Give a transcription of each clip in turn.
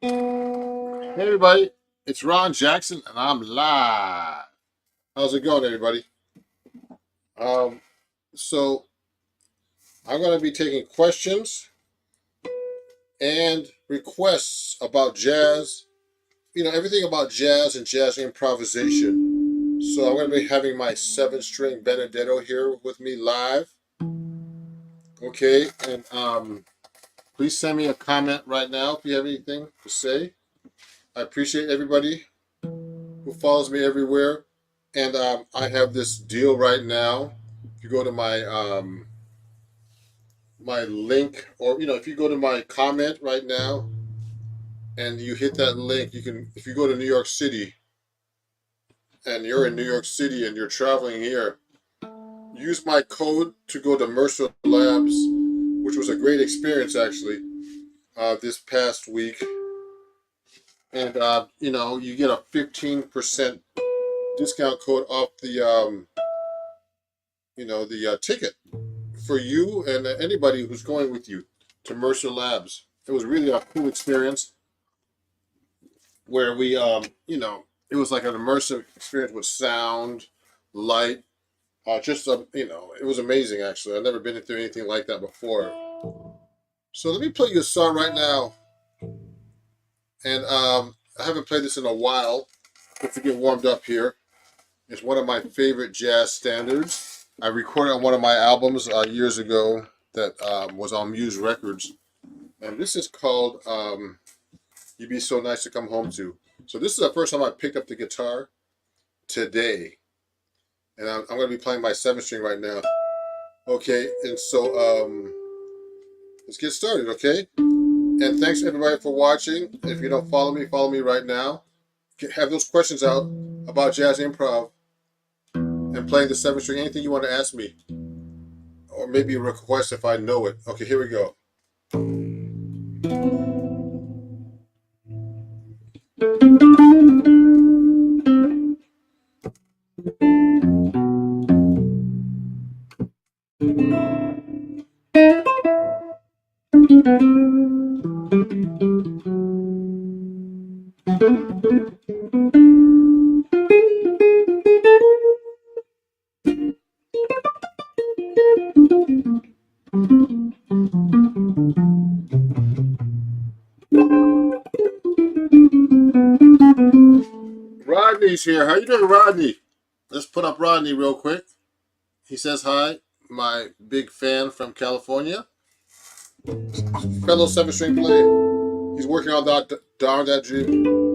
Hey everybody, it's Ron Jackson and I'm live. How's it going, everybody? Um, so I'm going to be taking questions and requests about jazz, everything about jazz and jazz improvisation. So I'm going to be having my 7-string Benedetto here with me live. Okay, and please send me a comment right now if you have anything to say. I appreciate everybody who follows me everywhere. And I have this deal right now. If you go to my link, or if you go to my comment right now and you hit that link, you can. If you go to New York City and you're in New York City and you're traveling here, use my code to go to Mercer Labs, which was a great experience actually this past week. And you get a 15% discount code off the ticket for you and anybody who's going with you to Mercer Labs. It was really a cool experience where it was like an immersive experience with sound, light. It was amazing actually. I've never been through anything like that before. So let me play you a song right now, and I haven't played this in a while. Just to get warmed up here. It's one of my favorite jazz standards. I recorded on one of my albums years ago that was on Muse Records. And this is called You'd Be So Nice to Come Home To. So this is the first time I picked up the guitar today. And I'm going to be playing my 7-string right now. Okay, and so let's get started, okay? And thanks everybody for watching. If you don't follow me right now. Have those questions out about jazz improv and playing the 7-string. Anything you want to ask me. Or maybe a request if I know it. Okay, here we go. Rodney's here. How you doing, Rodney? Let's put up Rodney real quick. He says hi. My big fan from California. Fellow 7-string player. He's working on that dream.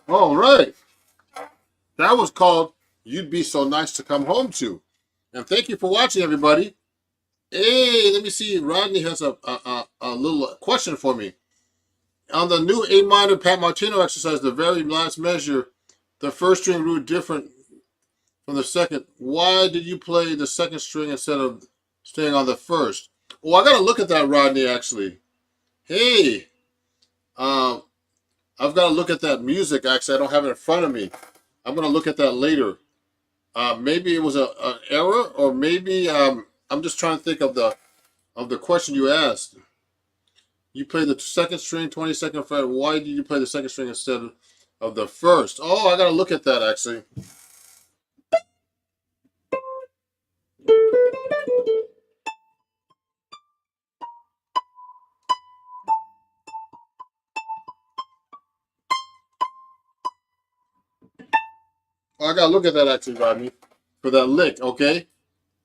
All right. That was called You'd Be So Nice to Come Home To. And thank you for watching, everybody. Hey, let me see. Rodney has a little question for me. On the new A minor Pat Martino exercise, the very last measure, the first string grew different from the second. Why did you play the second string instead of staying on the first? Well, I got to look at that, Rodney, actually. Hey, um, I've got to look at that music, actually. I don't have it in front of me. I'm going to look at that later. Maybe it was an error, or maybe I'm just trying to think of the question you asked. You play the second string, 22nd fret. Why did you play the second string instead of the first? Oh, I gotta look at that actually. Oh, I gotta look at that actually, Rodney, for that lick. Okay,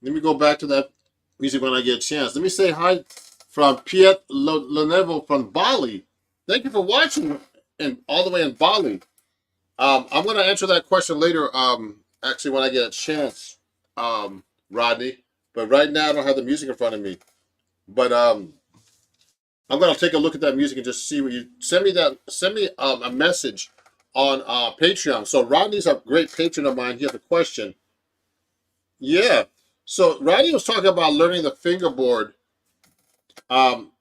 let me go back to that music when I get a chance. Let me say hi from Piet Lenevo from Bali. Thank you for watching, and all the way in Bali. I'm gonna answer that question later. Actually, when I get a chance, Rodney. But right now, I don't have the music in front of me. But I'm gonna take a look at that music and just see what you send me. That send me a message on Patreon. So Rodney's a great patron of mine. He has a question. Yeah. So Rodney was talking about learning the fingerboard.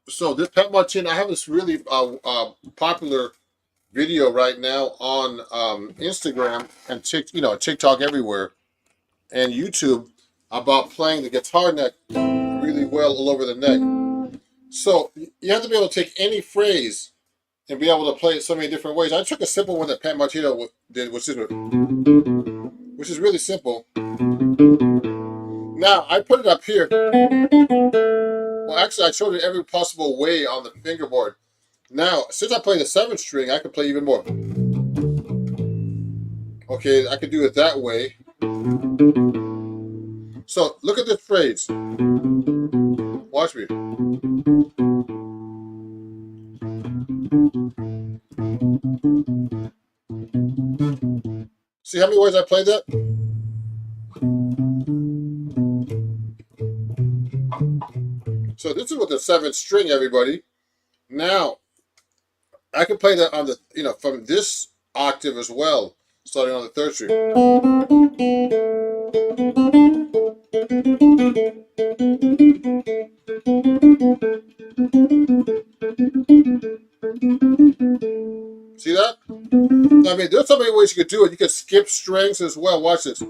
So this Pat Martin, I have this really popular video right now on Instagram and TikTok everywhere and YouTube about playing the guitar neck really well all over the neck. So you have to be able to take any phrase and be able to play it so many different ways. I took a simple one that Pat Martino did, which is really simple. Now I put it up here. Well, actually, I showed it every possible way on the fingerboard. Now, since I play the 7th string, I can play even more. Okay, I can do it that way. So look at this phrase. Watch me. See how many ways I played that? So this is with the 7th string, everybody. Now, I can play that on the, from this octave as well, starting on the 3rd string. See that? I mean, there's so many ways you could do it. You could skip strings as well. Watch this.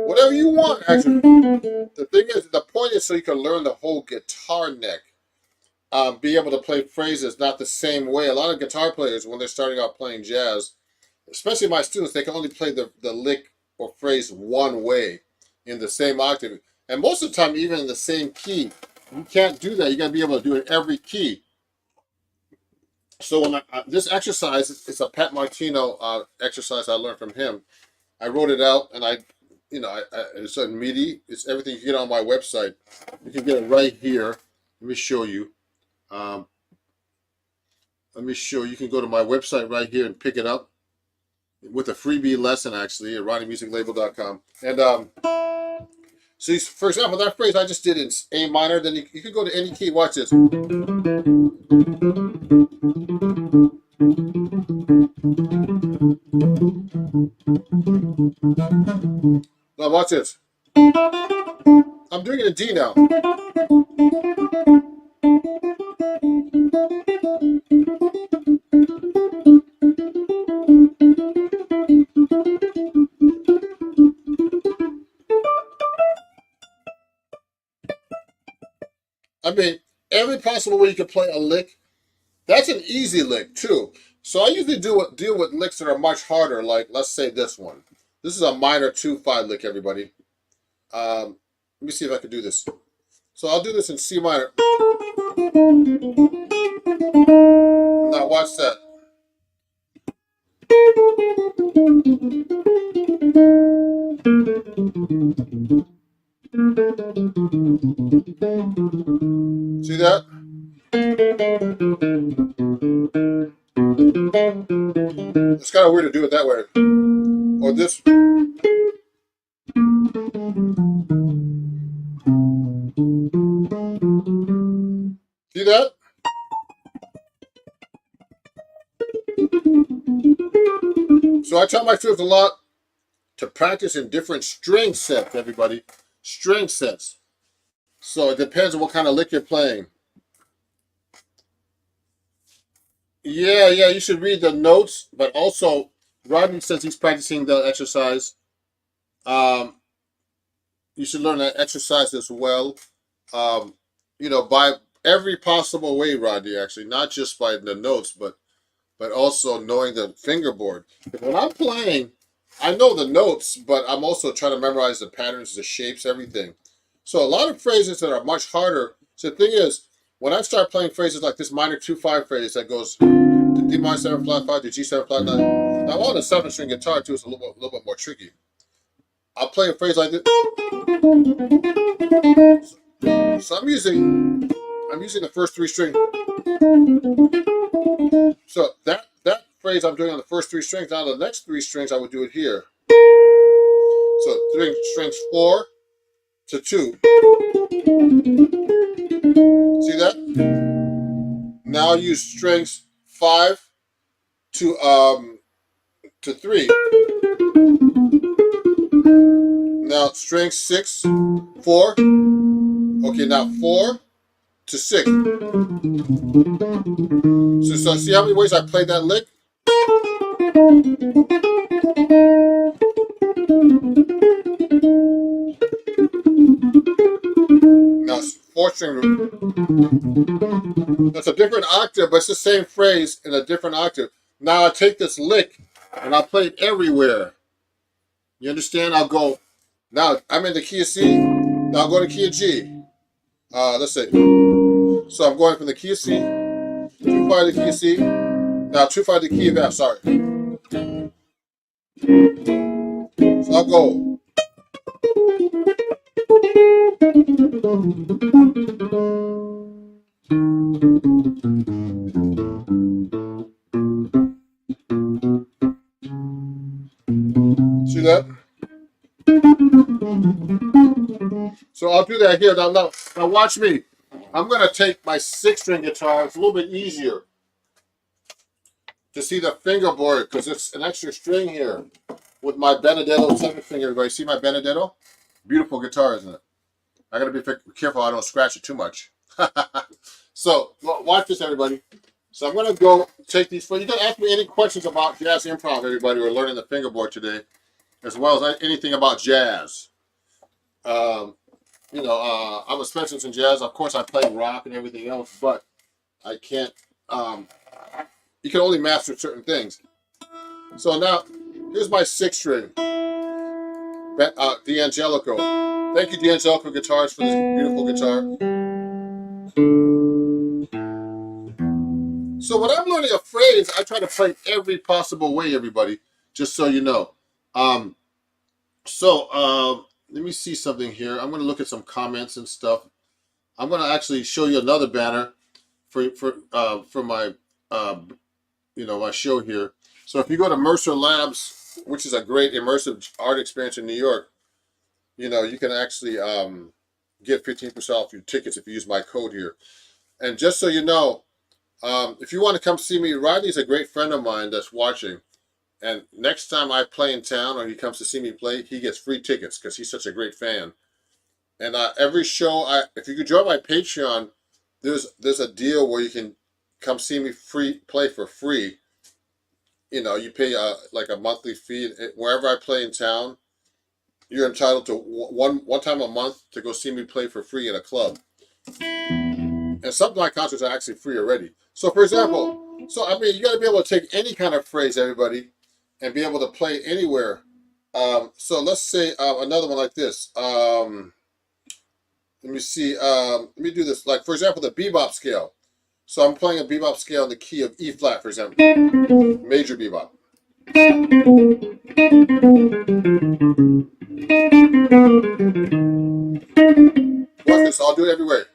Whatever you want, actually. The thing is, the point is so you can learn the whole guitar neck. Be able to play phrases not the same way. A lot of guitar players, when they're starting out playing jazz, especially my students, they can only play the lick or phrase one way in the same octave. And most of the time, even in the same key. You can't do that. You got to be able to do it in every key. So when this exercise, it's a Pat Martino exercise I learned from him. I wrote it out, and it's on MIDI. It's everything you get on my website. You can get it right here. Let me show you. Let me show you. You can go to my website right here and pick it up with a freebie lesson, actually, at RonnieMusicLabel.com. And so, for example, that phrase I just did in A minor, then you can go to any key. Watch this. Now, watch this. I'm doing it in D now. I mean, every possible way you can play a lick. That's an easy lick too. So I usually deal with licks that are much harder. Like, let's say this one. This is a minor 2/5 lick, everybody. Let me see if I can do this. So I'll do this in C minor. Now watch that. See that? It's kind of weird to do it that way. Or this. See that? So I tell my students a lot to practice in different string sets, everybody. String sets. So it depends on what kind of lick you're playing. Yeah, you should read the notes, but also Rodney says he's practicing the exercise. Um, you should learn that exercise as well. Um, by every possible way, Rodney. Actually, not just by the notes, but also knowing the fingerboard. When I'm playing, I know the notes, but I'm also trying to memorize the patterns, the shapes, everything. So a lot of phrases that are much harder. So the thing is, when I start playing phrases like this minor 2-5 phrase that goes to D minor 7 flat 5 to G 7 flat 9. Now on a 7-string guitar too, it's a little bit more tricky. I'll play a phrase like this. So I'm using the first 3 strings. So that phrase I'm doing on the first 3 strings. Now the next 3 strings I would do it here. So strings 4 to 2. See that? Now use strings 5 to 3. Now strings 6, 4. Okay, now 4 to 6. So see how many ways I played that lick? Now 4 string. That's a different octave, but it's the same phrase in a different octave. Now I take this lick and I'll play it everywhere. You understand? I'll go. Now I'm in the key of C. Now I'll go to key of G. Let's see. So I'm going from the key of C, 2-5 to key of C. Now 2-5 to key of F. Sorry. So I'll go. See that? So I'll do that here. Now watch me. I'm going to take my 6-string guitar. It's a little bit easier to see the fingerboard because it's an extra string here with my Benedetto 7-finger. Everybody see my Benedetto? Beautiful guitar, isn't it? I got to be careful I don't scratch it too much. So watch this, everybody. So I'm going to go take these. You can ask me any questions about jazz improv, everybody. We're learning the fingerboard today, as well as anything about jazz. I'm a specialist in jazz. Of course, I play rock and everything else, but I can't. You can only master certain things. So now, here's my 6-string, D'Angelico. Thank you, D'Angelico Guitars, for this beautiful guitar. So when I'm learning a phrase, I try to play it every possible way, everybody, just so you know. Let me see something here. I'm going to look at some comments and stuff. I'm going to actually show you another banner for my my show here. So if you go to Mercer Labs, which is a great immersive art experience in New York, you can actually get 15% off your tickets if you use my code here. And just so you know, if you want to come see me, Rodney's a great friend of mine that's watching. And next time I play in town or he comes to see me play, he gets free tickets because he's such a great fan. And every show, if you could join my Patreon, there's a deal where you can come see me play for free. You pay like a monthly fee. Wherever I play in town, you're entitled to one time a month to go see me play for free in a club. And some of my concerts are actually free already. So for example, you got to be able to take any kind of phrase, everybody, and be able to play anywhere. So let's say another one like this. Let me see. Let me do this. Like, for example, the bebop scale. So I'm playing a bebop scale in the key of E flat, for example. Major bebop. Watch this. I'll do it everywhere.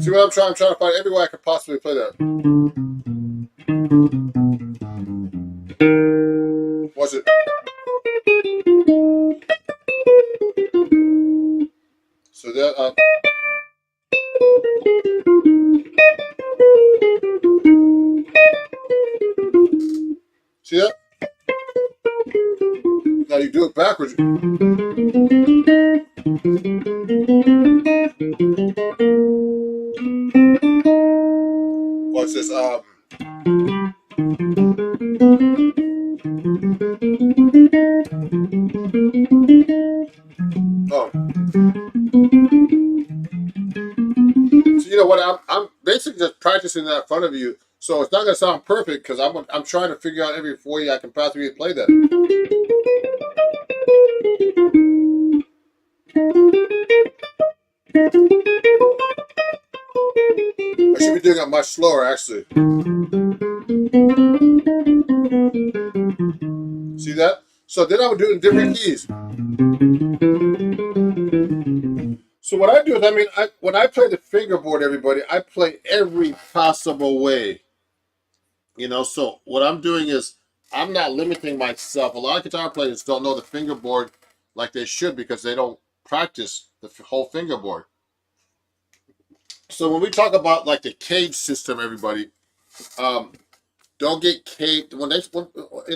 See what I'm trying to find everywhere I could possibly play that. Watch it. So that see that? Now you do it backwards. Watch this. Oh. So you know what? I'm basically just practicing that in front of you. So it's not gonna sound perfect because I'm trying to figure out every way I can possibly play that. I should be doing it much slower, actually. See that? So then I would do it in different keys. So what I do is, I mean, when I play the fingerboard, everybody, I play every possible way. You know, so what I'm doing is I'm not limiting myself. A lot of guitar players don't know the fingerboard like they should because they don't practice the whole fingerboard. So when we talk about like the cage system, everybody, don't get caged. When you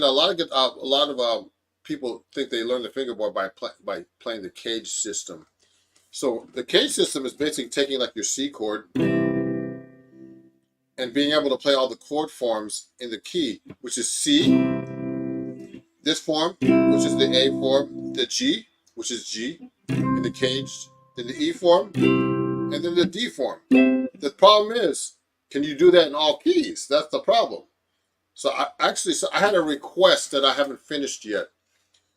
know, a lot of people think they learn the fingerboard by playing the cage system. So the cage system is basically taking like your C chord and being able to play all the chord forms in the key, which is C, this form, which is the A form, the G, which is G in the cage, then the E form, and then the D form. The problem is, can you do that in all keys? That's the problem. So I had a request that I haven't finished yet.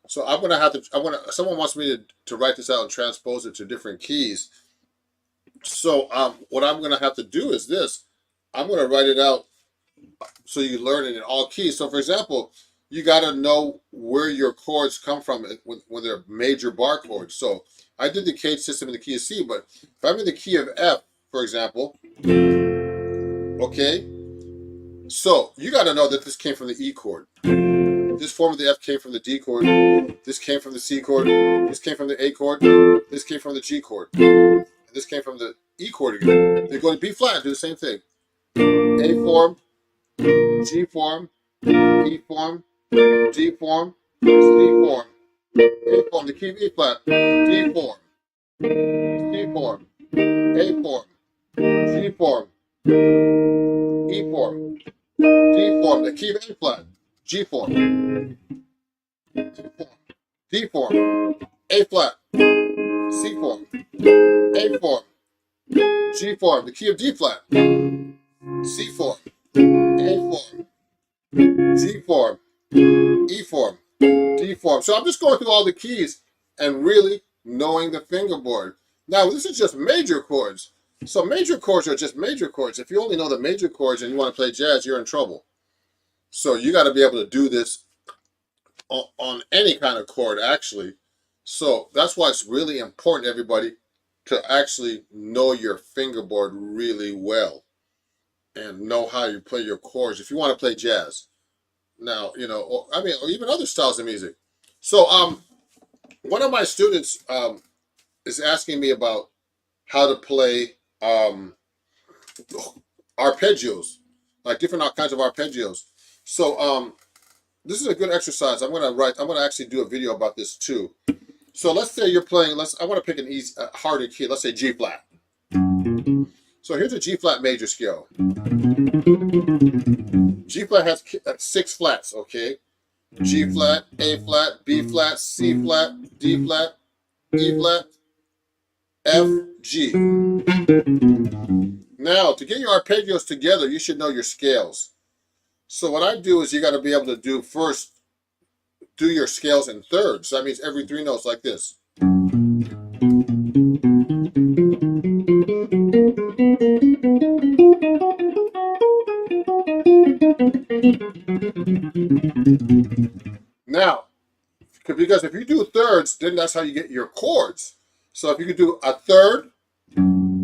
So I'm gonna have to. Someone wants me to write this out and transpose it to different keys. So what I'm gonna have to do is this. I'm gonna write it out so you learn it in all keys. So for example, you gotta know where your chords come from when they're major bar chords. So I did the cage system in the key of C, but if I'm in the key of F, for example, okay. So you gotta know that this came from the E chord. This form of the F came from the D chord. This came from the C chord. This came from the A chord. This came from the G chord. And this came from the E chord again. They go to B flat and do the same thing. A form, G form, E form, D form, C form, A form, the key of E flat, D form, C form, A form, G form, E form, D form, the key of A flat, G form, D form, A flat, C form, A form, G form, the key of D flat, C form, A form, G form, E form, D form. So I'm just going through all the keys and really knowing the fingerboard. Now, this is just major chords. So major chords are just major chords. If you only know the major chords and you want to play jazz, you're in trouble. So you got to be able to do this on any kind of chord, actually. So that's why it's really important, everybody, to actually know your fingerboard really well and know how you play your chords if you want to play jazz. Now, you know, or even other styles of music. So, one of my students is asking me about how to play arpeggios, like different kinds of arpeggios. So, this is a good exercise. I'm gonna actually do a video about this too. So let's say you're playing. I want to pick an easy, harder key. Let's say G flat. So here's a G flat major scale. G flat has 6 flats. Okay, G flat, A flat, B flat, C flat, D flat, E flat, F, G. Now, to get your arpeggios together, you should know your scales. So what I do is you got to be able to do your scales in thirds. So that means every 3 notes like this. Now, because if you do thirds, then that's how you get your chords. So if you could do a third,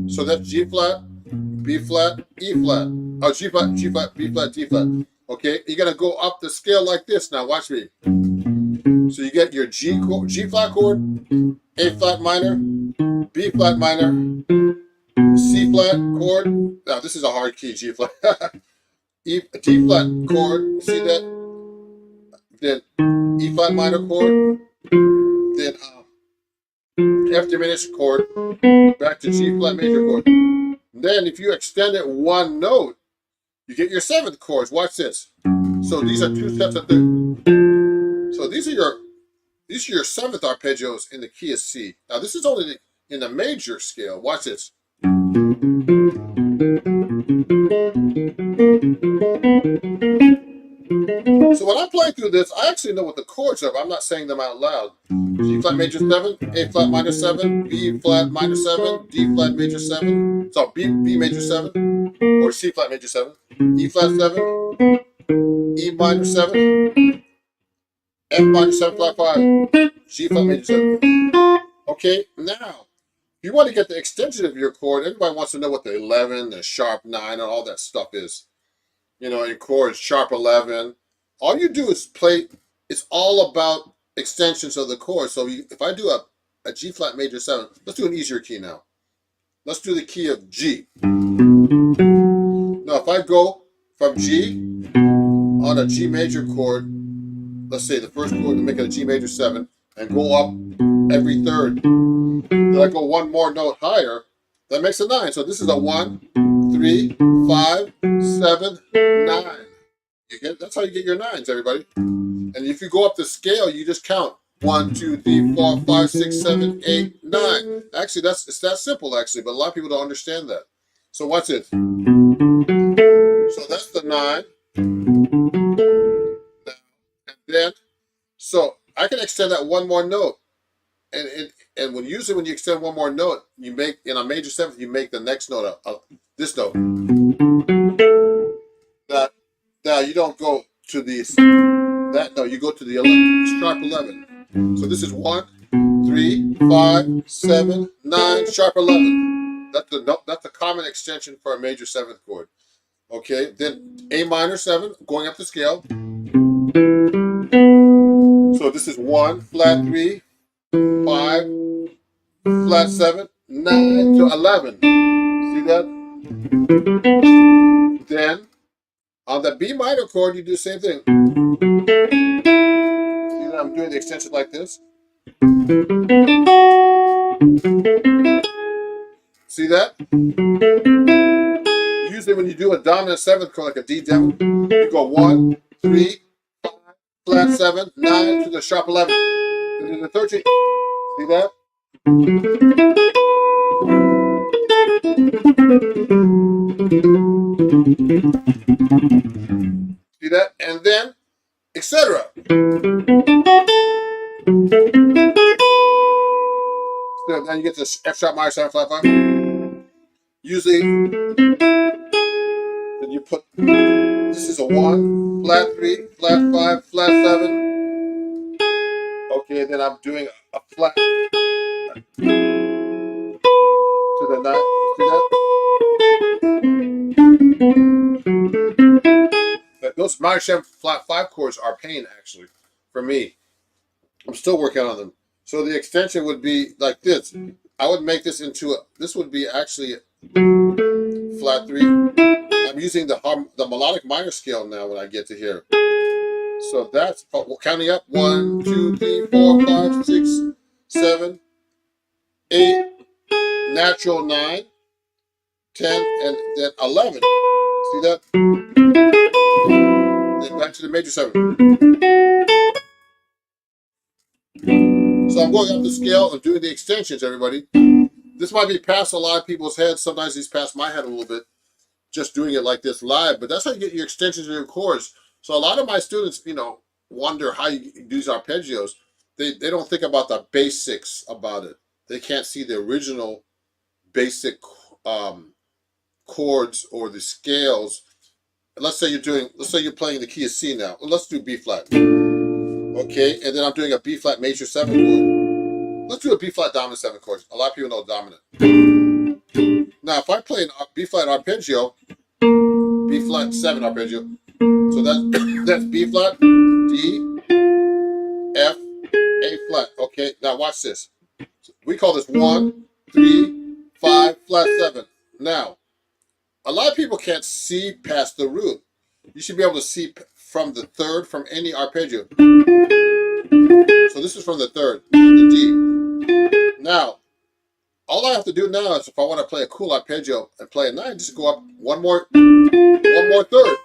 so that's G flat, B flat, E flat. Oh, G flat, G flat, B flat, D flat. Okay, you're gonna go up the scale like this. Now watch me. So you get your G flat chord, A flat minor, B flat minor, C flat chord. Now this is a hard key, G flat. D flat chord. See that? Then E flat minor chord, then F diminished chord, back to G flat major chord. Then if you extend it one note, you get your seventh chords. Watch this. So these are two sets of so these are your seventh arpeggios in the key of C. Now this is only in the major scale. Watch this. So when I'm playing through this, I actually know what the chords are, but I'm not saying them out loud. G flat major 7, A flat minor 7, B flat minor 7, D flat major 7, so B major 7, or C flat major 7, E flat 7, E minor 7, F minor 7 flat 5, G flat major 7. Okay, now, if you want to get the extension of your chord, everybody wants to know what the 11, the sharp 9, and all that stuff is. You know, in chords, sharp 11. All you do is play, it's all about extensions of the chord. So if I do a G flat major 7, let's do an easier key now. Let's do the key of G. Now, if I go from G on a G major chord, let's say the first chord to make it a G major 7, and go up every third. Then I go one more note higher, that makes a 9. So this is a 1, 3, 5, 7, 9. That's how you get your 9s, everybody. And if you go up the scale, you just count 1, 2, 3, 4, 5, 6, 7, 8, 9. Actually, it's that simple, actually, but a lot of people don't understand that. So watch it. So that's the 9. And then, so I can extend that one more note. And usually when you extend one more note, you make, in a major 7th, you make the next note this note. Now you don't go to that note, you go to the 11, sharp 11. So this is 1, 3, 5, 7, 9, sharp 11. That's the common extension for a major 7th chord. Okay, then A minor 7, going up the scale. So this is 1, flat 3, 5, flat 7, 9 to 11. See that? Then on the B minor chord, you do the same thing. See that I'm doing the extension like this? See that? Usually when you do a dominant 7th chord, like a D dominant, you go 1, 3, 5, flat 7, 9 to the sharp 11. And then the 13. See that? See that? And then, etc. So then you get to F sharp minor 7 flat 5. Usually, then you put, this is a 1, flat 3, flat 5, flat 7. Okay, then I'm doing a flat to the 9. See that? Those minor 7 flat 5 chords are pain, actually, for me. I'm still working on them. So the extension would be like this. I would make this into this would be actually flat 3. I'm using the melodic minor scale now when I get to here. So that's counting up 1, 2, 3, 4, 5, 6, 7, 8, natural 9, 10, and then 11. See that? Then back to the major 7. So I'm going up the scale and doing the extensions, everybody. This might be past a lot of people's heads. Sometimes these pass my head a little bit, just doing it like this live. But that's how you get your extensions of your chords. So a lot of my students, wonder how you do these arpeggios. They don't think about the basics about it. They can't see the original basic chords or the scales. Let's say you're playing the key of C now. Let's do B flat. Okay, and then I'm doing a B flat major 7 chord. Let's do a B flat dominant 7 chord. A lot of people know dominant. Now, if I play a B flat arpeggio, B flat 7 arpeggio, so that's B flat, D, F, A flat. Okay, now watch this. We call this 1, 3, 5, flat 7. Now, a lot of people can't see past the root. You should be able to see from the third, from any arpeggio. So this is from the third, the D. Now, all I have to do now is if I want to play a cool arpeggio and play a 9, just go up one more third.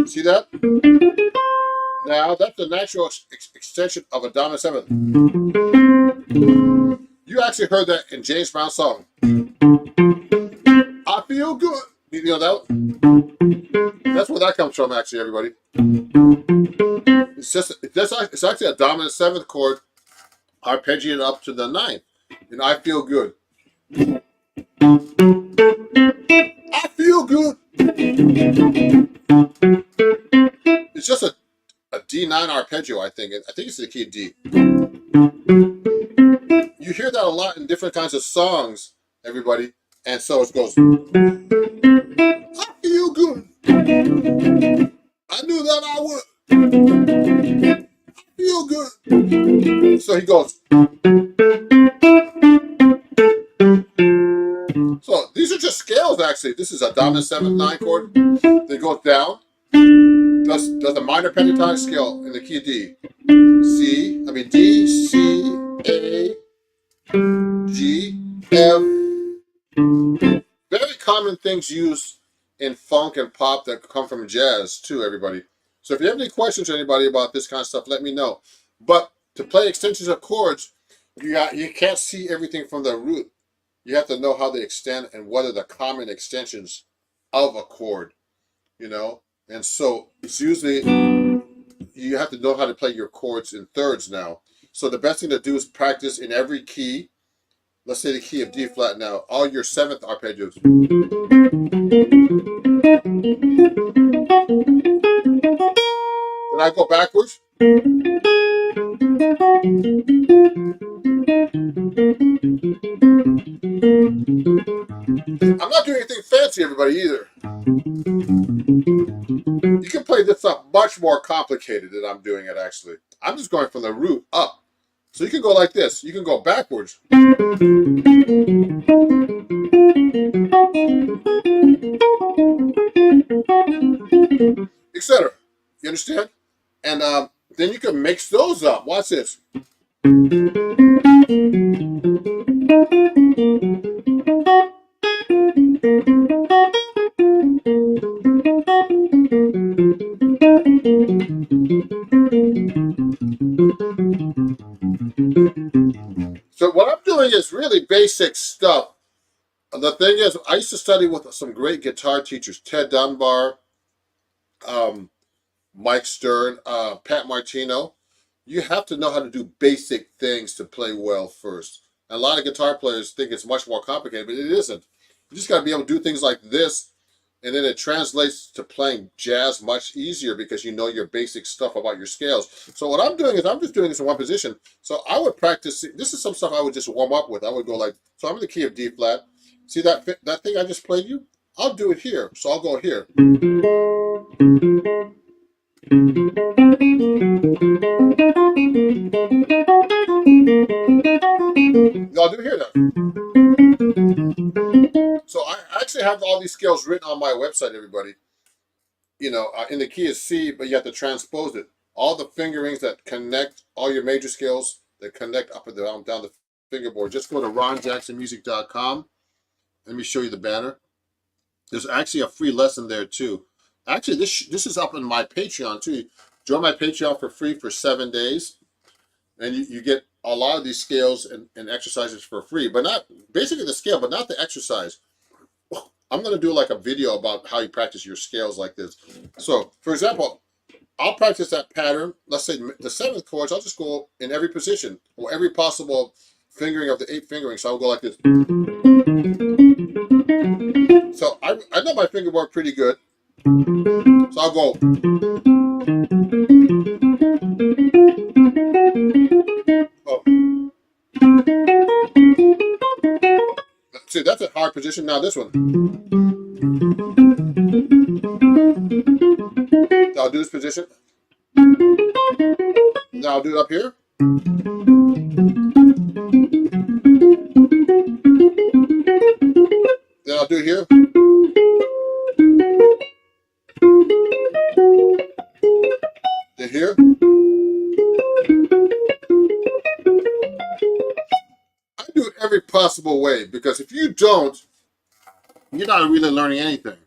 See that? Now, that's the natural extension of a dominant 7th. You actually heard that in James Brown's song. I feel good. You know that? That's where that comes from, actually, everybody. It's actually a dominant 7th chord arpeggiated up to the 9th. And I feel good. I feel good. It's just a D9 arpeggio, I think. I think it's the key of D. You hear that a lot in different kinds of songs, everybody. And so it goes, I feel good. I knew that I would. I feel good. So he goes. So these are just scales, actually. This is a dominant 7th 9 chord. Then it goes down. Does a minor pentatonic scale in the key of D. D, C, A, G, F. Very common things used in funk and pop that come from jazz too, everybody. So if you have any questions or anybody about this kind of stuff, let me know. But to play extensions of chords, you can't see everything from the root. You have to know how they extend and what are the common extensions of a chord, you know. And so it's usually, you have to know how to play your chords in thirds now. So the best thing to do is practice in every key. Let's say the key of D flat now, all your 7th arpeggios. Then I go backwards. I'm not doing anything fancy, everybody, either. You can play this up much more complicated than I'm doing it, actually. I'm just going from the root up. So you can go like this. You can go backwards. Etc. You understand? And then you can mix those up. Watch this. So what I'm doing is really basic stuff. The thing is, I used to study with some great guitar teachers, Ted Dunbar, Mike Stern, Pat Martino. You have to know how to do basic things to play well first. And a lot of guitar players think it's much more complicated, but it isn't. You just got to be able to do things like this, and then it translates to playing jazz much easier because you know your basic stuff about your scales. So what I'm doing is I'm just doing this in one position. So I would practice. This is some stuff I would just warm up with. I would go like, so I'm in the key of D flat. See that thing I just played you? I'll do it here. So I'll go here. I'll do it here now. So I actually have all these scales written on my website, everybody. You know, in the key is C, but you have to transpose it. All the fingerings that connect all your major scales that connect up and down the fingerboard. Just go to ronjacksonmusic.com. Let me show you the banner. There's actually a free lesson there too. Actually, this is up on my Patreon too. Join my Patreon for free for 7 days, and you get a lot of these scales and exercises for free. But not basically the scale, but not the exercise. I'm going to do like a video about how you practice your scales like this. So, for example, I'll practice that pattern. Let's say the 7th chords. I'll just go in every position or every possible fingering of the 8 fingerings. So I'll go like this. So I know my fingerboard pretty good. So I'll go. Oh. See, that's a hard position. Now this one. So I'll do this position. Now I'll do it up here. Then I'll do it here. possible way, because if you don't, you're not really learning anything.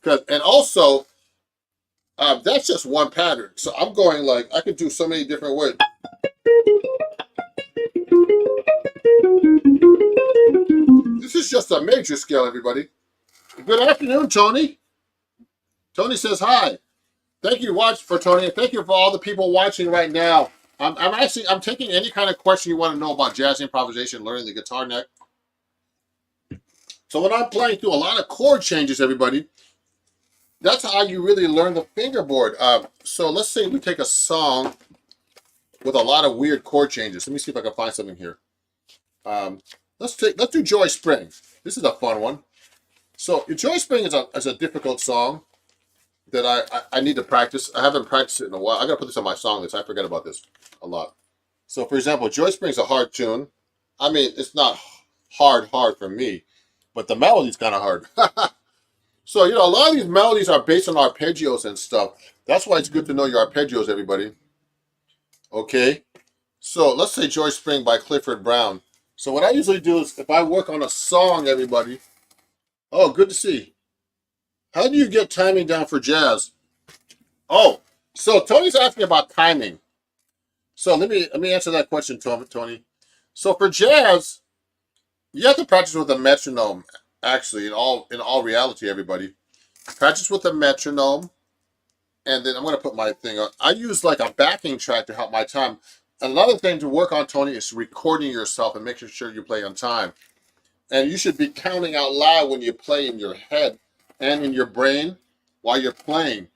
And also, that's just one pattern. So I'm going like, I could do so many different ways. This is just a major scale, everybody. Good afternoon, Tony. Tony says hi. Thank you for Tony, and thank you for all the people watching right now. I'm taking any kind of question you want to know about jazz improvisation, learning the guitar neck. So when I'm playing through a lot of chord changes, everybody, that's how you really learn the fingerboard. So let's say we take a song with a lot of weird chord changes. Let me see if I can find something here. Let's do Joy Spring. This is a fun one. So Joy Spring is a difficult song that I need to practice. I haven't practiced it in a while. I gotta put this on my song list. I forget about this a lot. So for example, Joy Spring's a hard tune. I mean, it's not hard for me, but the melody's kind of hard. So, a lot of these melodies are based on arpeggios and stuff. That's why it's good to know your arpeggios, everybody. Okay? So let's say Joy Spring by Clifford Brown. So what I usually do is, if I work on a song, everybody. Oh, good to see. How do you get timing down for jazz? Oh, so Tony's asking about timing. So let me answer that question, Tony. So for jazz, you have to practice with a metronome. Actually, in all reality, everybody, practice with a metronome, and then I'm going to put my thing on. I use like a backing track to help my time. Another thing to work on, Tony, is recording yourself and making sure you play on time. And you should be counting out loud when you play in your head and in your brain while you're playing.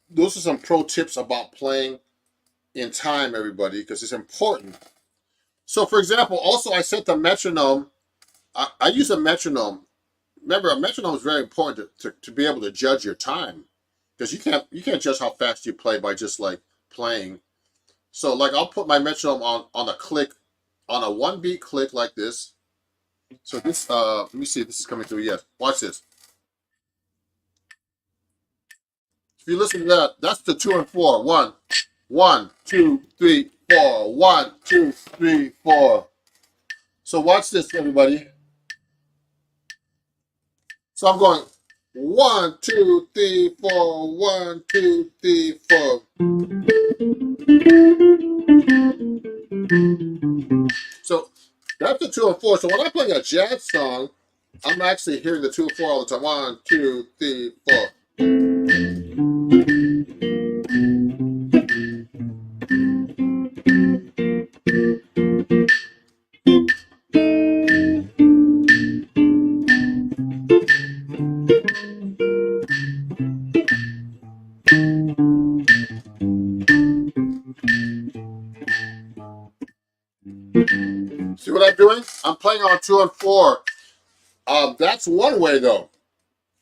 Those are some pro tips about playing in time, everybody, because it's important. So, for example, also I set the metronome. I use a metronome. Remember, a metronome is very important to be able to judge your time, because you can't judge how fast you play by just like playing. So, like, I'll put my metronome on a click, on a 1-beat click like this. So this, let me see if this is coming through. Yes, watch this. If you listen to that, that's the 2 and 4. 1, 1, 2, 3, 4. 1, 2, 3, 4. So watch this, everybody. So I'm going 1, 2, 3, 4. 1, 2, 3, 4. So that's the 2 and 4. So when I'm playing a jazz song, I'm actually hearing the 2 and 4 all the time. 1, 2, 3, 4. See what I'm doing? I'm playing on 2 and 4. That's one way though.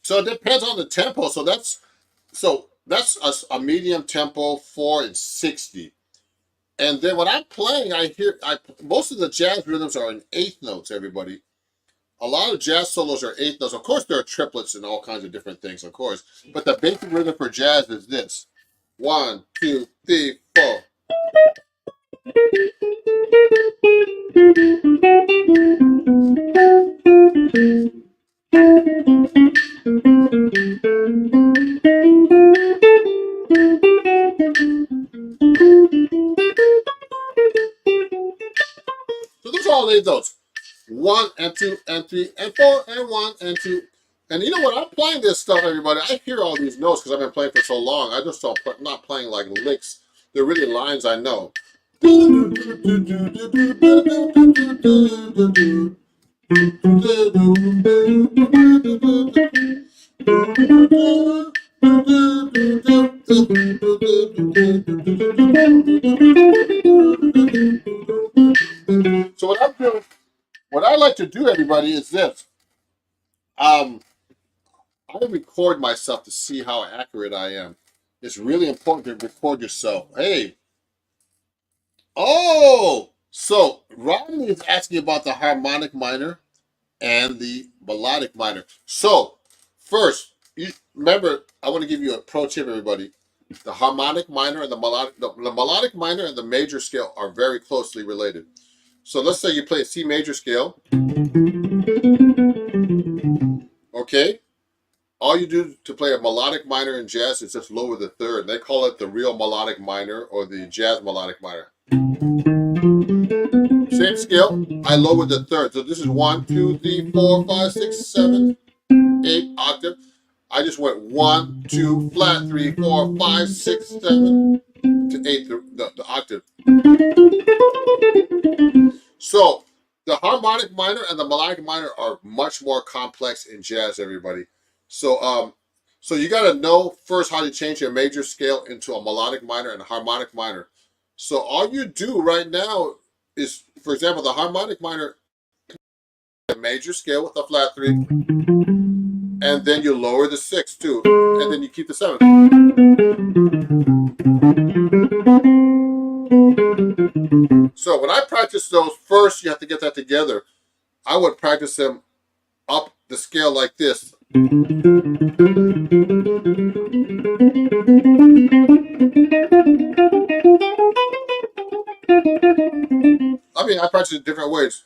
So it depends on the tempo. So that's a medium tempo, 4 and 60. And then when I'm playing, most of the jazz rhythms are in eighth notes, everybody. A lot of jazz solos are eighth notes. Of course, there are triplets and all kinds of different things, of course. But the basic rhythm for jazz is this. 1, 2, 3, 4. So those are all eight notes. 1 and 2 and 3 and 4 and 1 and 2. And you know what? I'm playing this stuff, everybody. I hear all these notes because I've been playing for so long. I just don't not playing like licks. They're really lines I know. So what I'm doing, what I like to do, everybody, is this. I record myself to see how accurate I am. It's really important to record yourself. Hey. Oh! So, Rodney is asking about the harmonic minor and the melodic minor. So, first, remember, I want to give you a pro tip, everybody. The harmonic minor and the melodic minor and the major scale are very closely related. So let's say you play a C major scale. Okay? All you do to play a melodic minor in jazz is just lower the third. They call it the real melodic minor or the jazz melodic minor. Same scale, I lowered the third. So this is 1, 2, 3, 4, 5, 6, 7, 8 octave. I just went 1, 2, flat, 3, 4, 5, 6, 7 to 8, the octave. So the harmonic minor and the melodic minor are much more complex in jazz, everybody. So so you got to know first how to change your major scale into a melodic minor and a harmonic minor. So all you do right now is, for example, the harmonic minor, a major scale with a flat 3, and then you lower the 6 too, and then you keep the 7. So when I practice those, first you have to get that together. I would practice them up the scale like this. I mean, I practice it different ways.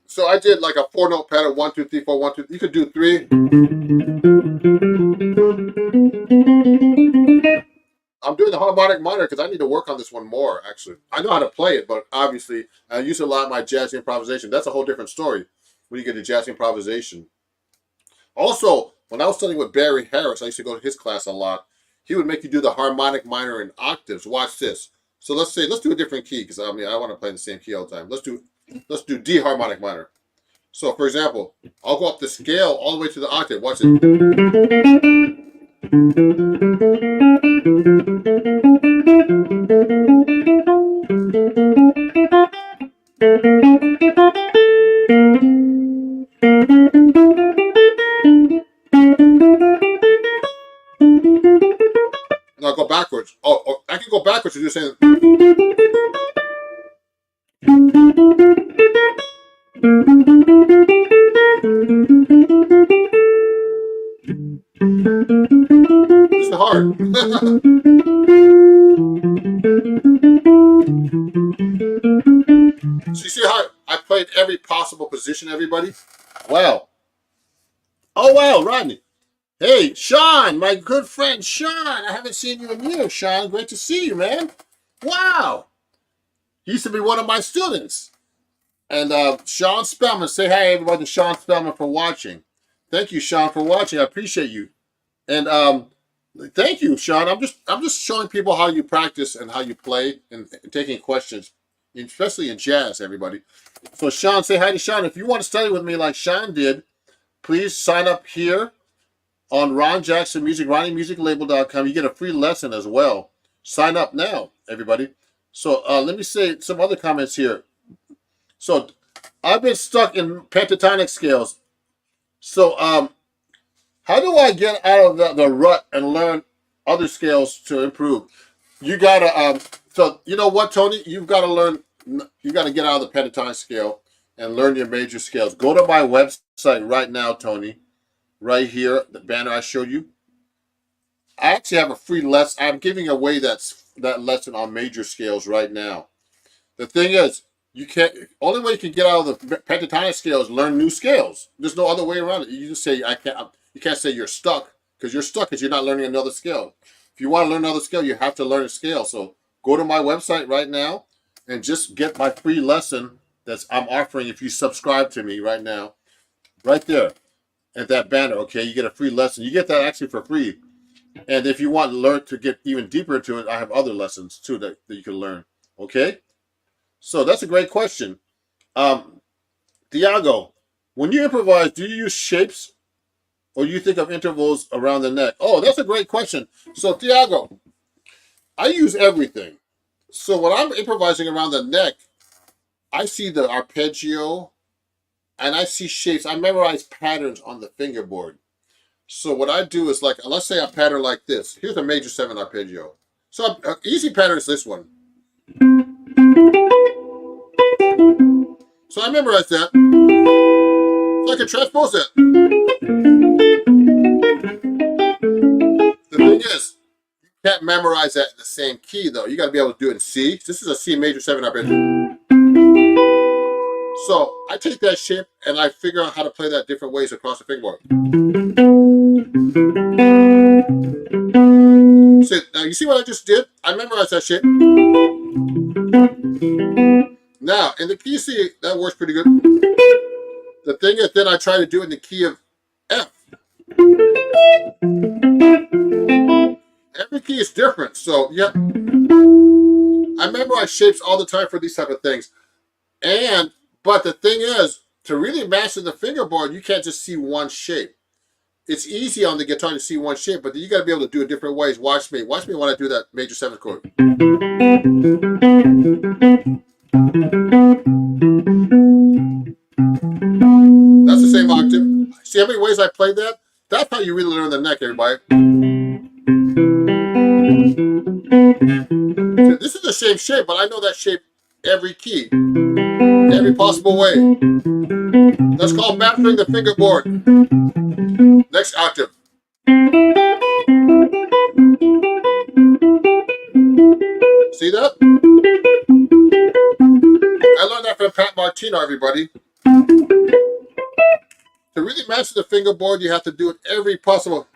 So I did like a 4-note pattern, 1, 2, 3, 4, 1, 2. You could do 3. I'm doing the harmonic minor because I need to work on this one more, actually. I know how to play it, but obviously I use a lot of my jazz improvisation. That's a whole different story when you get to jazz improvisation. Also, when I was studying with Barry Harris, I used to go to his class a lot. He would make you do the harmonic minor in octaves. Watch this. So let's do a different key, because I mean, I don't want to play in the same key all the time. Let's do D harmonic minor. So for example, I'll go up the scale all the way to the octave. Watch it. Now go backwards. Oh, I can go backwards and do the same. This is hard. So you see how I played every possible position, everybody? Wow. Oh, wow, Rodney. Hey, Sean, my good friend Sean. I haven't seen you in years, Sean. Great to see you, man. Wow. He used to be one of my students. And Sean Spellman, say hi everybody to Sean Spellman for watching. Thank you, Sean, for watching. I appreciate you. And thank you, Sean. I'm just showing people how you practice and how you play and taking questions, especially in jazz, everybody. So Sean, say hi to Sean. If you want to study with me like Sean did, please sign up here on Ron Jackson Music, RonnieMusicLabel.com. You get a free lesson as well. Sign up now, everybody. So let me say some other comments here. So I've been stuck in pentatonic scales. So how do I get out of the rut and learn other scales to improve? You gotta so you know what, Tony? You've got to learn. You got to get out of the pentatonic scale and learn your major scales. Go to my website right now, Tony. Right here, the banner I showed you. I actually have a free lesson. I'm giving away that lesson on major scales right now. The thing is, you can't. Only way you can get out of the pentatonic scale is learn new scales. There's no other way around it. You just say I can't. You can't say you're stuck, because you're stuck because you're not learning another scale. If you want to learn another scale, you have to learn a scale. So go to my website right now and just get my free lesson that I'm offering if you subscribe to me right now. Right there at that banner, okay? You get a free lesson. You get that actually for free. And if you want to learn to get even deeper into it, I have other lessons too that you can learn, okay? So that's a great question. Diago, when you improvise, do you use shapes or you think of intervals around the neck? Oh, that's a great question. So Diago, I use everything. So when I'm improvising around the neck, I see the arpeggio and I see shapes. I memorize patterns on the fingerboard. So what I do is, like, let's say a pattern like this. Here's a major 7 arpeggio. So an easy pattern is this one. So I memorize that. So I can transpose that. can't memorize that in the same key though. You got to be able to do it in C. This is a C major 7 arpeggio. So I take that shape and I figure out how to play that different ways across the fingerboard. So now you see what I just did? I memorized that shape. Now in the key C, that works pretty good. The thing is, then I try to do it in the key of F. Every key is different, so yeah. I memorize shapes all the time for these type of things. But the thing is, to really master the fingerboard, you can't just see one shape. It's easy on the guitar to see one shape, but you got to be able to do it different ways. Watch me when I do that major 7th chord. That's the same octave. See how many ways I played that? That's how you really learn the neck, everybody. So this is the same shape, but I know that shape every key, every possible way. That's called mastering the fingerboard. Next octave. See that? I learned that from Pat Martino, everybody. To really master the fingerboard, you have to do it every possible.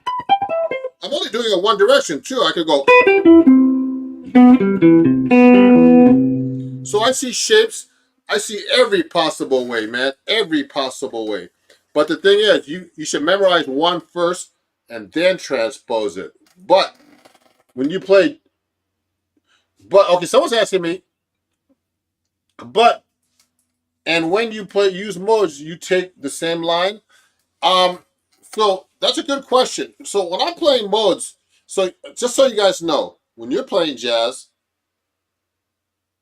I'm only doing it one direction, too. I could go. So I see shapes. I see every possible way, man. Every possible way. But the thing is, you should memorize one first and then transpose it. But when you play... okay, someone's asking me, and when you use modes, you take the same line? So that's a good question. So when I'm playing modes, so just so you guys know, when you're playing jazz,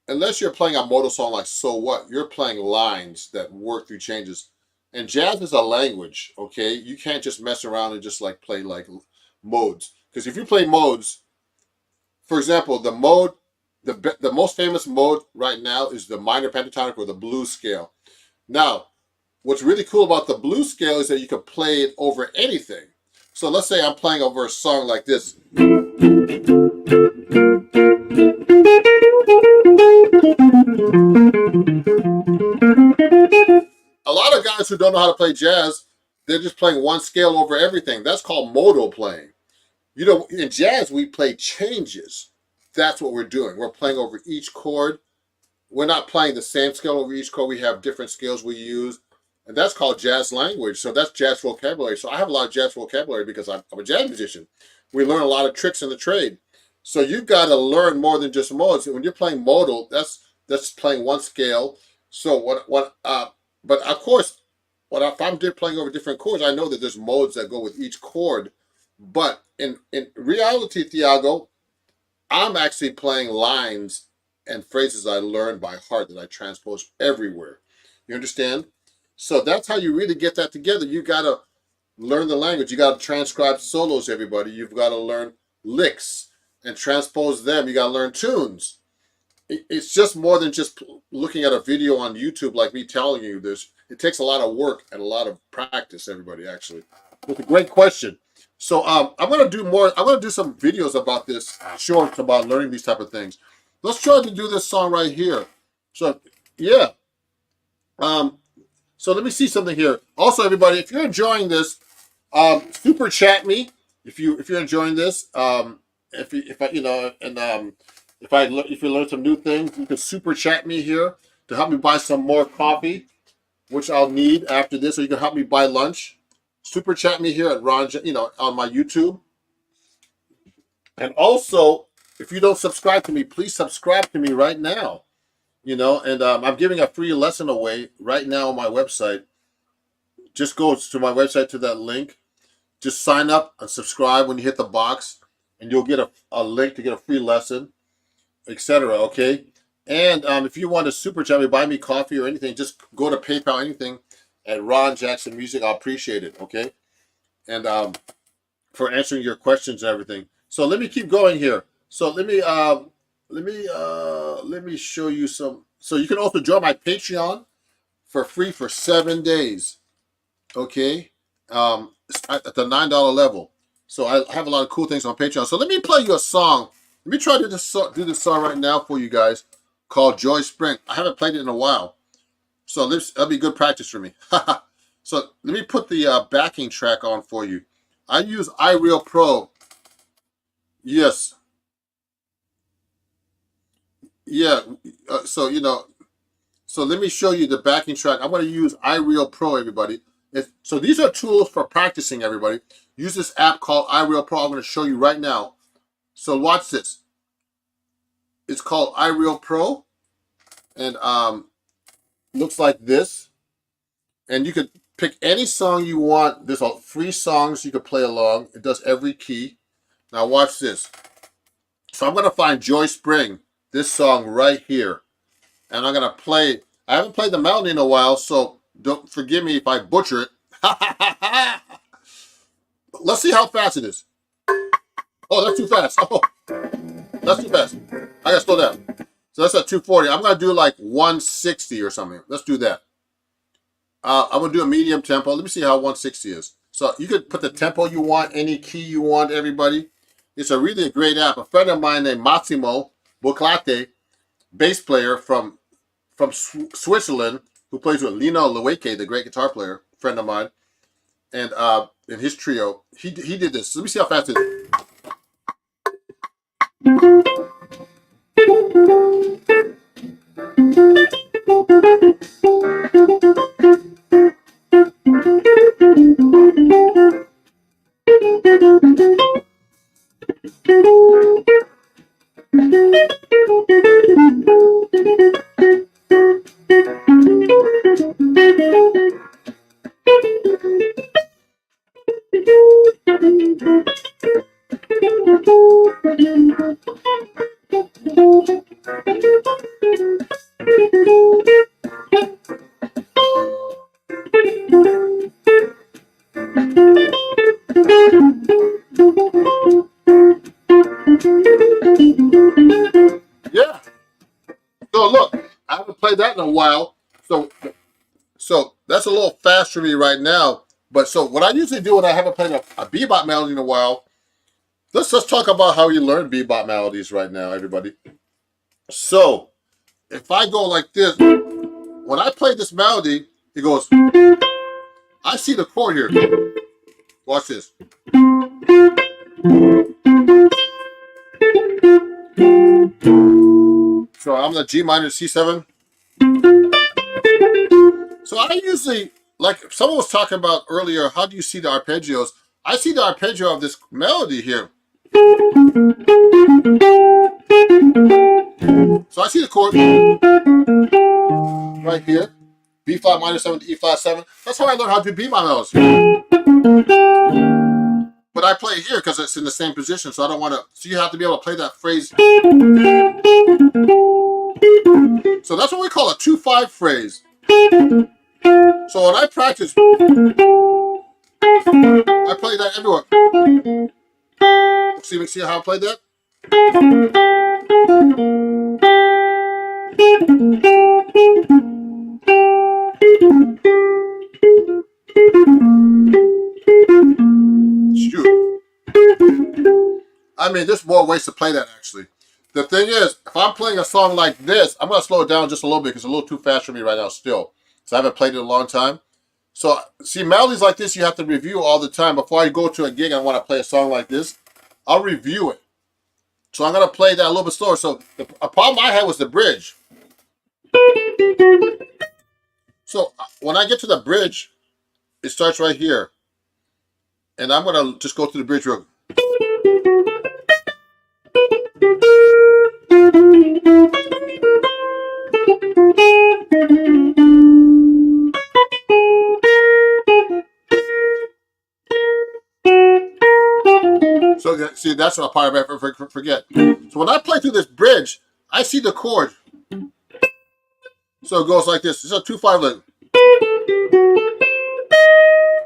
unless you're playing a modal song like So What, you're playing lines that work through changes. And jazz is a language, okay? You can't just mess around and just like play like modes. Because if you play modes, for example, the most famous mode right now is the minor pentatonic or the blues scale. Now, what's really cool about the blues scale is that you can play it over anything. So let's say I'm playing over a song like this. A lot of guys who don't know how to play jazz, they're just playing one scale over everything. That's called modal playing. You know, in jazz, we play changes. That's what we're doing. We're playing over each chord. We're not playing the same scale over each chord. We have different scales we use. And that's called jazz language. So that's jazz vocabulary. So I have a lot of jazz vocabulary because I'm a jazz musician. We learn a lot of tricks in the trade. So you've got to learn more than just modes. When you're playing modal, that's playing one scale. So but of course, if I'm playing over different chords, I know that there's modes that go with each chord. But in reality, Thiago, I'm actually playing lines and phrases I learned by heart that I transpose everywhere. You understand? So that's how you really get that together. You got to learn the language. You got to transcribe solos, everybody. You've got to learn licks and transpose them. You got to learn tunes. It's just more than just looking at a video on YouTube like me telling you this. It takes a lot of work and a lot of practice, everybody, actually. It's a great question. So I'm going to do more. I'm going to do some videos about this, shorts about learning these type of things. Let's try to do this song right here. So, yeah. So let me see something here. Also, everybody, if you're enjoying this, super chat me if you're enjoying this. If you learn some new things, you can super chat me here to help me buy some more coffee, which I'll need after this, or you can help me buy lunch. Super chat me here at Ron, on my YouTube. And also, if you don't subscribe to me, please subscribe to me right now. And I'm giving a free lesson away right now on my website. Just go to my website to that link. Just sign up and subscribe when you hit the box, and you'll get a link to get a free lesson, etc. Okay? And if you want to super chat me, buy me coffee or anything, just go to PayPal, anything, at Ron Jackson Music. I'll appreciate it. Okay? And for answering your questions and everything. So let me keep going here. So let me show you some. So you can also join my Patreon for free for 7 days. Okay, at the $9 level. So I have a lot of cool things on Patreon. So let me play you a song. Let me try to do this song right now for you guys called Joy Spring. I haven't played it in a while. So that'll be good practice for me. So let me put the backing track on for you. I use iReal Pro. Yes. Yeah. So, so let me show you the backing track. I'm going to use iReal Pro, everybody. So these are tools for practicing, everybody. Use this app called iReal Pro. I'm going to show you right now. So watch this. It's called iReal Pro. And looks like this. And you could pick any song you want. There's free songs you could play along. It does every key. Now watch this. So I'm going to find Joy Spring, this song right here. And I'm going to play. I haven't played the melody in a while, so don't forgive me if I butcher it. Let's see how fast it is. Oh, that's too fast. Oh, that's too fast. I got to slow down. So that's at 240. I'm going to do like 160 or something. Let's do that. I'm going to do a medium tempo. Let me see how 160 is. So you could put the tempo you want, any key you want, everybody. It's a really great app. A friend of mine named Massimo Buclate, bass player from Switzerland, who plays with Lino Leweke, the great guitar player, friend of mine, and in his trio, he did this. Let me see how fast it is. Yeah. So look, I haven't played that in a while. So that's a little fast for me right now. But so what I usually do when I haven't played a bebop melody in a while, let's talk about how you learn bebop melodies right now, everybody. So if I go like this, when I play this melody, it goes, I see the chord here. Watch this. So I'm the G minor C7. So I usually, like someone was talking about earlier, how do you see the arpeggios? I see the arpeggio of this melody here. So I see the chord right here. B flat minor 7 to E flat 7. That's how I learned how to do B minor melodies. But I play here because it's in the same position, so I don't want to. So you have to be able to play that phrase. So that's what we call a 2-5 phrase. So when I practice, I play that everywhere. See how I played that? Shoot. I mean, there's more ways to play that, actually. The thing is, if I'm playing a song like this, I'm going to slow it down just a little bit because it's a little too fast for me right now still. So I haven't played it in a long time. So, see, melodies like this, you have to review all the time. Before I go to a gig, I want to play a song like this. I'll review it. So I'm going to play that a little bit slower. So a problem I had was the bridge. So when I get to the bridge, it starts right here. And I'm going to just go through the bridge real quick. So see, that's what part I forget. So when I play through this bridge, I see the chord. So it goes like this. It's a 2-5 lick.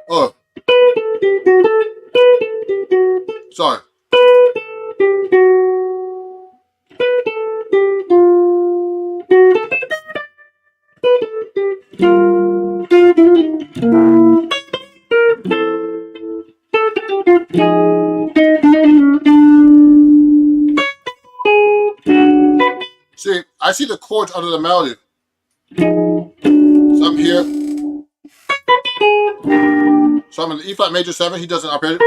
Oh. Sorry. I see the chords under the melody. So I'm here. So I'm in the E flat major 7. He does an arpeggio.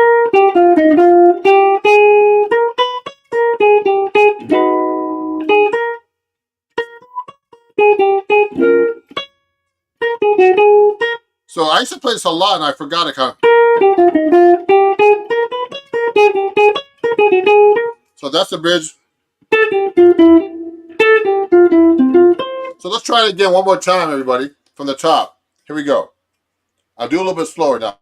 So I used to play this a lot, and I forgot it kind of. So that's the bridge. So let's try it again one more time, everybody, from the top. Here we go. I'll do a little bit slower now.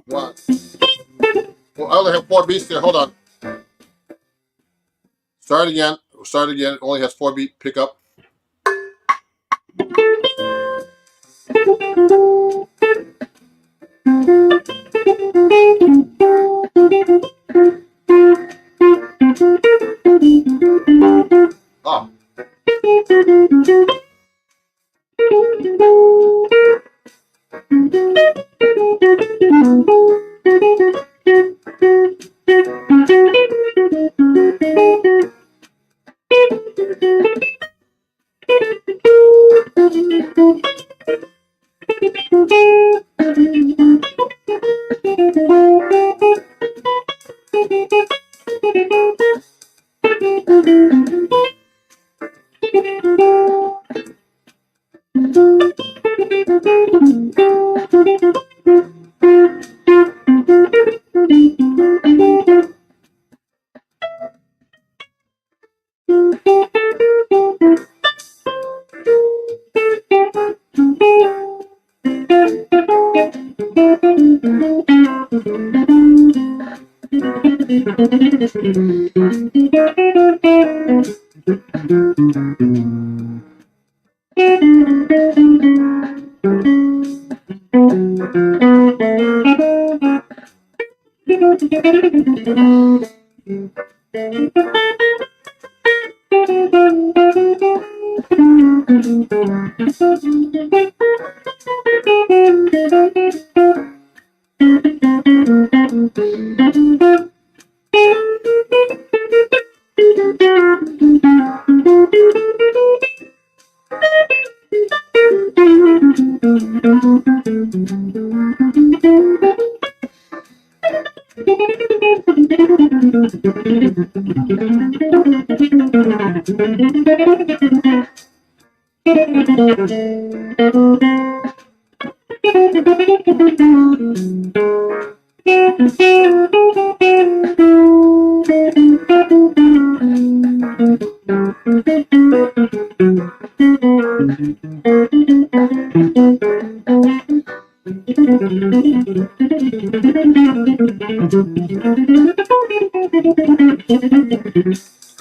One. Well, I only have 4 beats there. Hold on. Start again. Start again. It only has 4 beat pickup. Oh.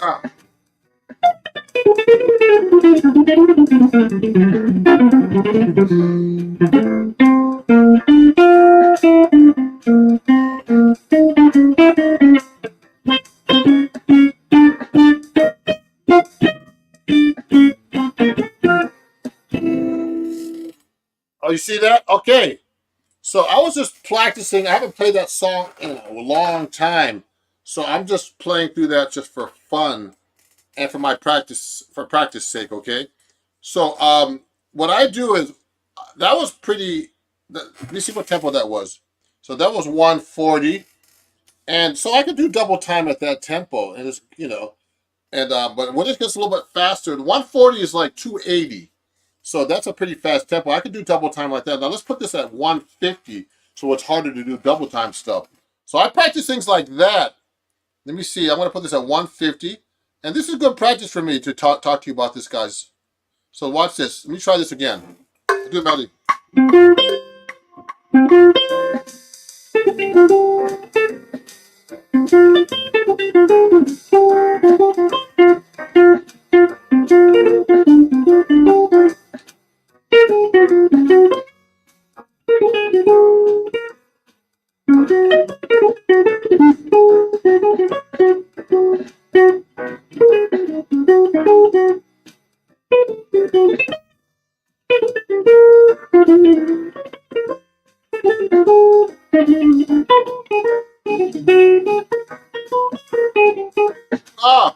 Ah. Oh, you see that? Okay. So I was just practicing. I haven't played that song in a long time. So I'm just playing through that just for fun and for my practice, for practice sake, okay? So what I do is, that was pretty, let me see what tempo that was. So that was 140. And so I could do double time at that tempo. And it's, and but when it gets a little bit faster, the 140 is like 280. So that's a pretty fast tempo. I could do double time like that. Now let's put this at 150, so it's harder to do double time stuff. So I practice things like that. Let me see. I'm going to put this at 150. And this is good practice for me to talk to you about this, guys. So watch this. Let me try this again. I'll do a melody. Ah!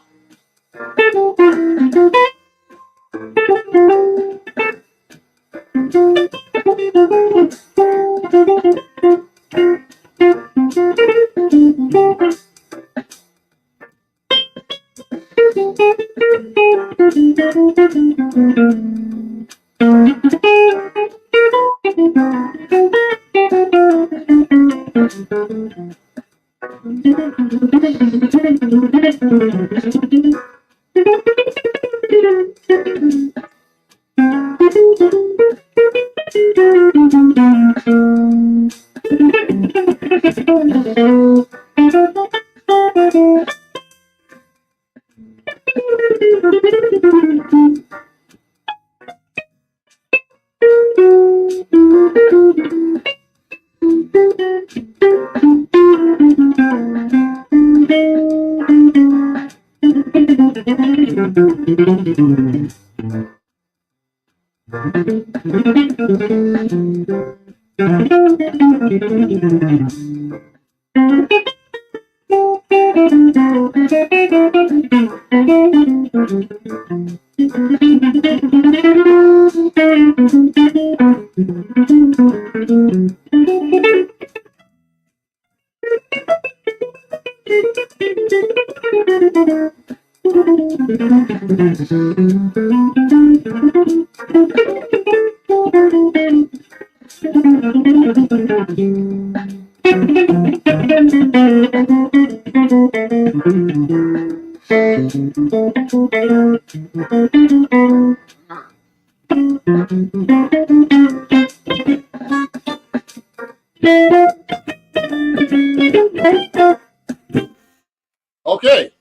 Okay,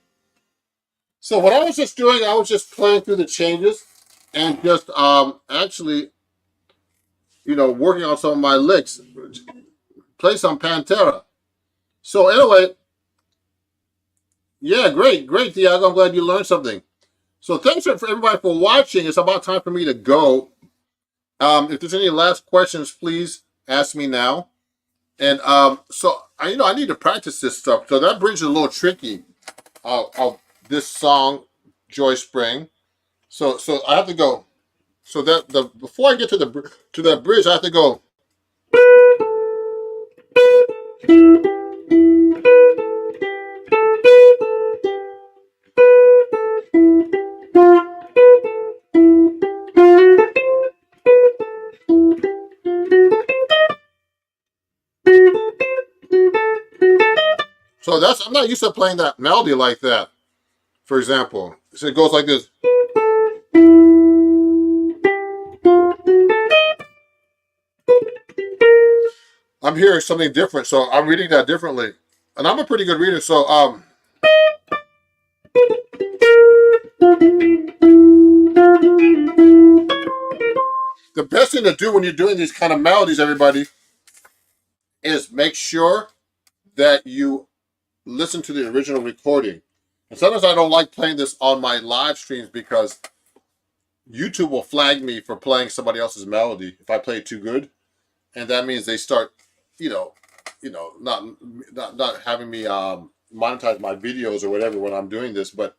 so what I was just doing, I was just playing through the changes and just actually, working on some of my licks. Play some Pantera. So anyway, yeah, great, Diego. I'm glad you learned something. So thanks for everybody for watching. It's about time for me to go. If there's any last questions, please ask me now. And so I need to practice this stuff. So that bridge is a little tricky. Of this song, Joy Spring. So I have to go. So before I get to that bridge, I have to go. So I'm not used to playing that melody like that. For example, so it goes like this. I'm hearing something different, so I'm reading that differently. And I'm a pretty good reader, so the best thing to do when you're doing these kind of melodies, everybody, is make sure that you listen to the original recording. And sometimes I don't like playing this on my live streams because YouTube will flag me for playing somebody else's melody if I play it too good, and that means they start, not having me monetize my videos or whatever when I'm doing this. But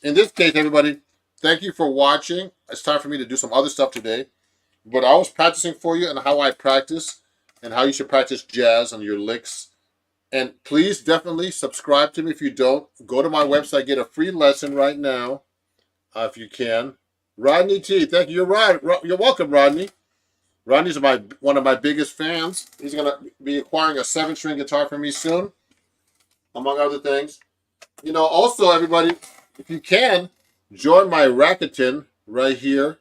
in this case, everybody, thank you for watching. It's time for me to do some other stuff today, but I was practicing for you and how I practice and how you should practice jazz on your licks. And please definitely subscribe to me if you don't. Go to my website, get a free lesson right now, if you can. Rodney T, thank you. You're welcome, Rodney. Rodney's one of my biggest fans. He's gonna be acquiring a 7-string guitar from me soon, among other things. Also, everybody, if you can, join my Rakuten right here,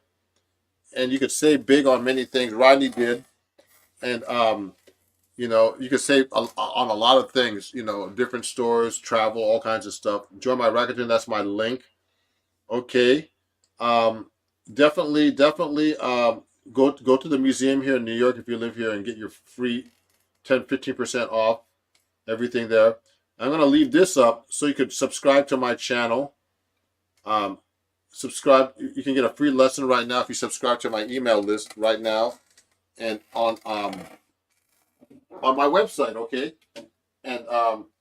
and you could save big on many things. Rodney did, and you could save on a lot of things. Different stores, travel, all kinds of stuff. Join my Rakuten. That's my link. Okay. Definitely. Go to the museum here in New York if you live here and get your free 10-15% off everything there. I'm going to leave this up so you could subscribe to my channel. Subscribe. You can get a free lesson right now if you subscribe to my email list right now and on my website, okay? And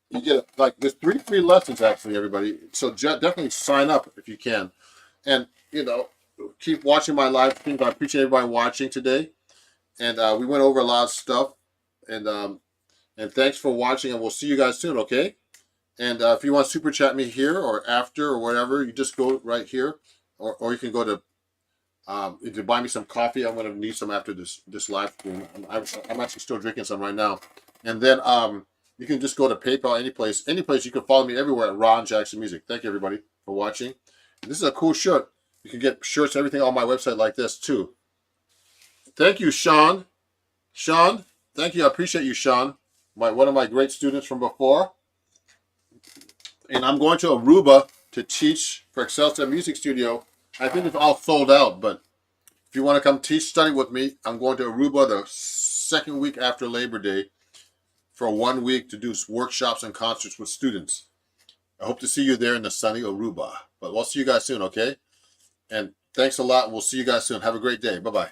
you get there's 3 free lessons actually, everybody. So definitely sign up if you can. And keep watching my live streams. I appreciate everybody watching today. And we went over a lot of stuff. And thanks for watching. And we'll see you guys soon, okay? And if you want to super chat me here or after or whatever, you just go right here. or you can go to if you buy me some coffee. I'm gonna need some after this live stream. I'm actually still drinking some right now. And then you can just go to PayPal, any place you can follow me everywhere at Ron Jackson Music. Thank you everybody for watching. This is a cool shirt. You can get shirts, everything on my website like this too. Thank you, Sean. Sean, thank you. I appreciate you, Sean. One of my great students from before. And I'm going to Aruba to teach for Excelsior Music Studio. I think it's all sold out, but if you want to come teach, study with me, I'm going to Aruba the second week after Labor Day for 1 week to do workshops and concerts with students. I hope to see you there in the sunny Aruba. But we'll see you guys soon, okay? And thanks a lot. We'll see you guys soon. Have a great day. Bye-bye.